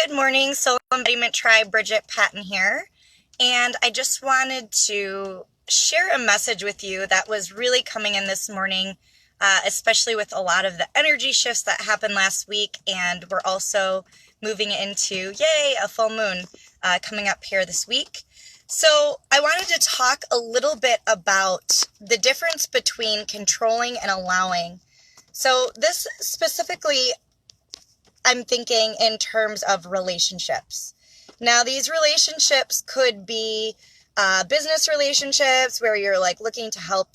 Good morning, Soul Embodiment Tribe. Bridget Patton here, and I just wanted to share a message with you that was really coming in this morning, especially with a lot of the energy shifts that happened last week, and we're also moving into, yay, a full moon coming up here this week. So I wanted to talk a little bit about the difference between controlling and allowing. So this specifically, I'm thinking in terms of relationships. Now, these relationships could be business relationships where you're like looking to help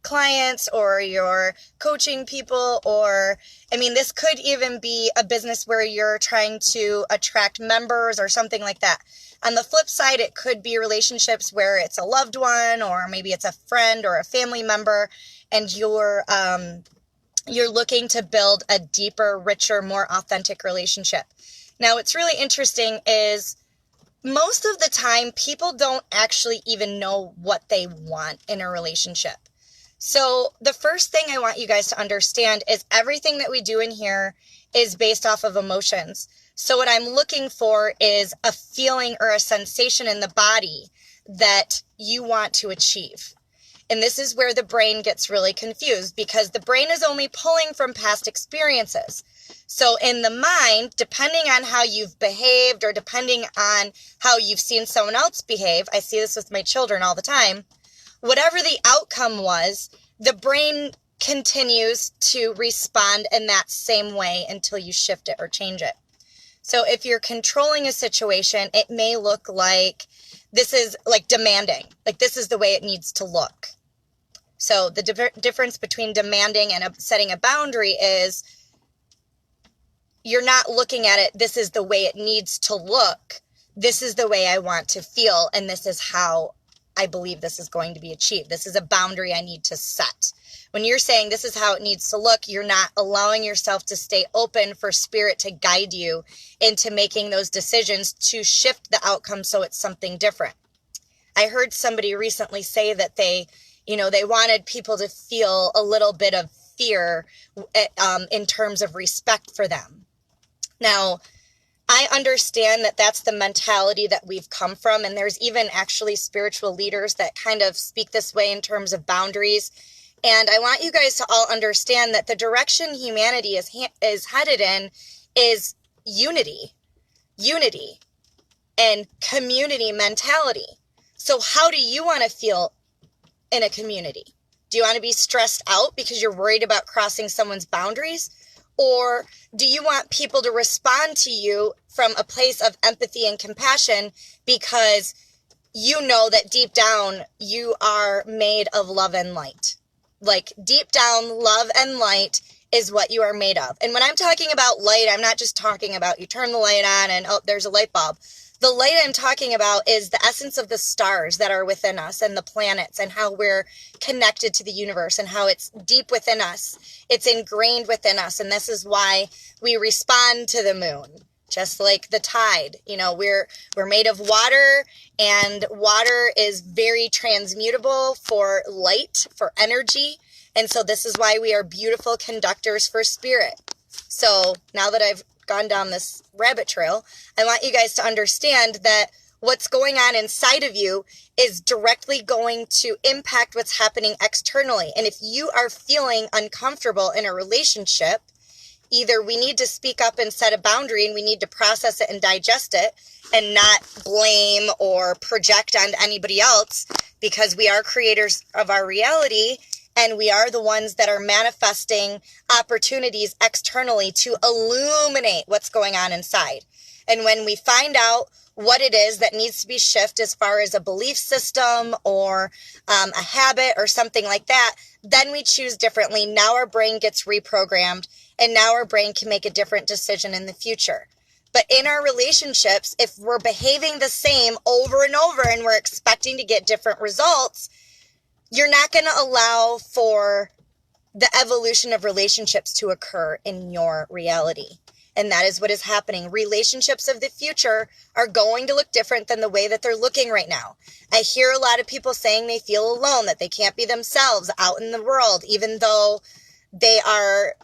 clients, or you're coaching people, or this could even be a business where you're trying to attract members or something like that. On the flip side, it could be relationships where it's a loved one, or maybe it's a friend or a family member, and you're looking to build a deeper, richer, more authentic relationship. Now, what's really interesting is most of the time, people don't actually even know what they want in a relationship. So the first thing I want you guys to understand is everything that we do in here is based off of emotions. So what I'm looking for is a feeling or a sensation in the body that you want to achieve. And this is where the brain gets really confused, because the brain is only pulling from past experiences. So in the mind, depending on how you've behaved or depending on how you've seen someone else behave, I see this with my children all the time, whatever the outcome was, the brain continues to respond in that same way until you shift it or change it. So if you're controlling a situation, it may look like this is like demanding, like this is the way it needs to look. So the difference between demanding and setting a boundary is you're not looking at it, this is the way it needs to look, this is the way I want to feel, and this is how I believe this is going to be achieved. This is a boundary I need to set. When you're saying this is how it needs to look, you're not allowing yourself to stay open for spirit to guide you into making those decisions to shift the outcome so it's something different. I heard somebody recently say that they wanted people to feel a little bit of fear in terms of respect for them. Now, I understand that that's the mentality that we've come from, and there's even actually spiritual leaders that kind of speak this way in terms of boundaries. And I want you guys to all understand that the direction humanity is headed in is unity and community mentality. So how do you want to feel in a community? Do you want to be stressed out because you're worried about crossing someone's boundaries? Or do you want people to respond to you from a place of empathy and compassion because you know that deep down you are made of love and light? Like deep down, love and light is what you are made of. And when I'm talking about light, I'm not just talking about you turn the light on and there's a light bulb. The light I'm talking about is the essence of the stars that are within us and the planets and how we're connected to the universe and how it's deep within us. It's ingrained within us. And this is why we respond to the moon, just like the tide. We're made of water, and water is very transmutable for light, for energy. And so this is why we are beautiful conductors for spirit. So now that I've gone down this rabbit trail, I want you guys to understand that what's going on inside of you is directly going to impact what's happening externally. And if you are feeling uncomfortable in a relationship, either we need to speak up and set a boundary, and we need to process it and digest it and not blame or project on anybody else, because we are creators of our reality. And we are the ones that are manifesting opportunities externally to illuminate what's going on inside. And when we find out what it is that needs to be shifted as far as a belief system or a habit or something like that, then we choose differently. Now our brain gets reprogrammed, and now our brain can make a different decision in the future. But in our relationships, if we're behaving the same over and over and we're expecting to get different results, you're not going to allow for the evolution of relationships to occur in your reality. And that is what is happening. Relationships of the future are going to look different than the way that they're looking right now. I hear a lot of people saying they feel alone, that they can't be themselves out in the world, even though they are,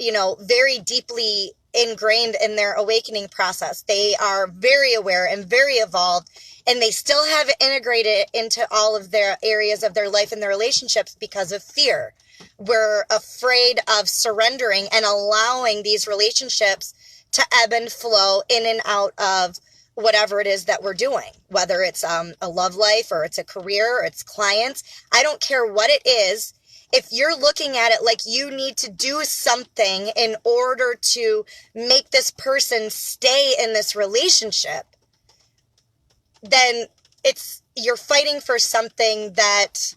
very deeply ingrained in their awakening process. They are very aware and very evolved, and they still have it integrated into all of their areas of their life and their relationships because of fear. We're afraid of surrendering and allowing these relationships to ebb and flow in and out of whatever it is that we're doing, whether it's a love life or it's a career or it's clients. I don't care what it is. If you're looking at it like you need to do something in order to make this person stay in this relationship, then you're fighting for something that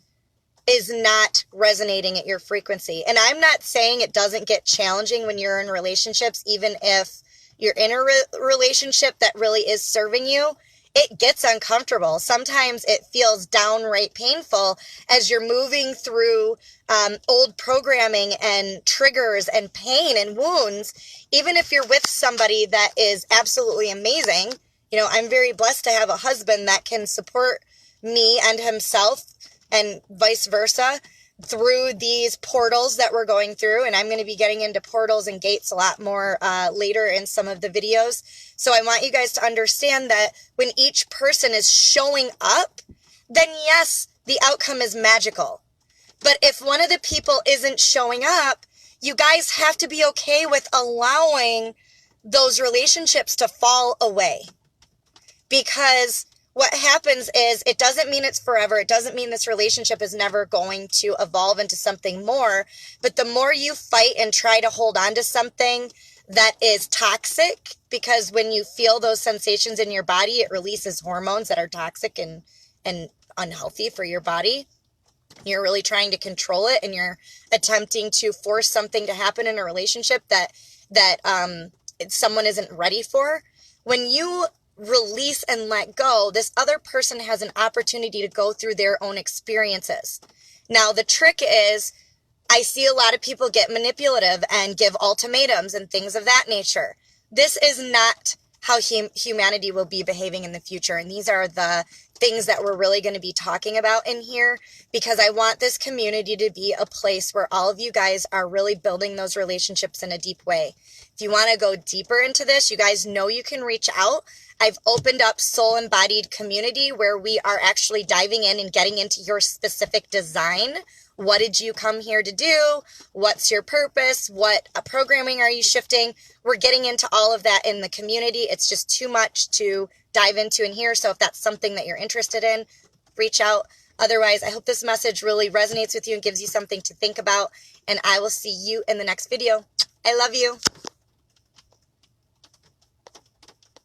is not resonating at your frequency. And I'm not saying it doesn't get challenging when you're in relationships, even if you're in a relationship that really is serving you. It gets uncomfortable. Sometimes it feels downright painful as you're moving through old programming and triggers and pain and wounds. Even if you're with somebody that is absolutely amazing, I'm very blessed to have a husband that can support me and himself and vice versa through these portals that we're going through. And I'm going to be getting into portals and gates a lot more later in some of the videos. So I want you guys to understand that when each person is showing up, then yes, the outcome is magical. But if one of the people isn't showing up, you guys have to be okay with allowing those relationships to fall away. Because what happens is it doesn't mean it's forever. It doesn't mean this relationship is never going to evolve into something more. But the more you fight and try to hold on to something that is toxic, because when you feel those sensations in your body, it releases hormones that are toxic and unhealthy for your body. You're really trying to control it, and you're attempting to force something to happen in a relationship that someone isn't ready for. When you release and let go, this other person has an opportunity to go through their own experiences. Now, the trick is, I see a lot of people get manipulative and give ultimatums and things of that nature. This is not how humanity will be behaving in the future. And these are the things that we're really going to be talking about in here, because I want this community to be a place where all of you guys are really building those relationships in a deep way. If you want to go deeper into this, you guys know you can reach out. I've opened up Soul Embodied Community, where we are actually diving in and getting into your specific design. What did you come here to do? What's your purpose? What programming are you shifting? We're getting into all of that in the community. It's just too much to dive into in here. So if that's something that you're interested in, reach out. Otherwise, I hope this message really resonates with you and gives you something to think about. And I will see you in the next video. I love you.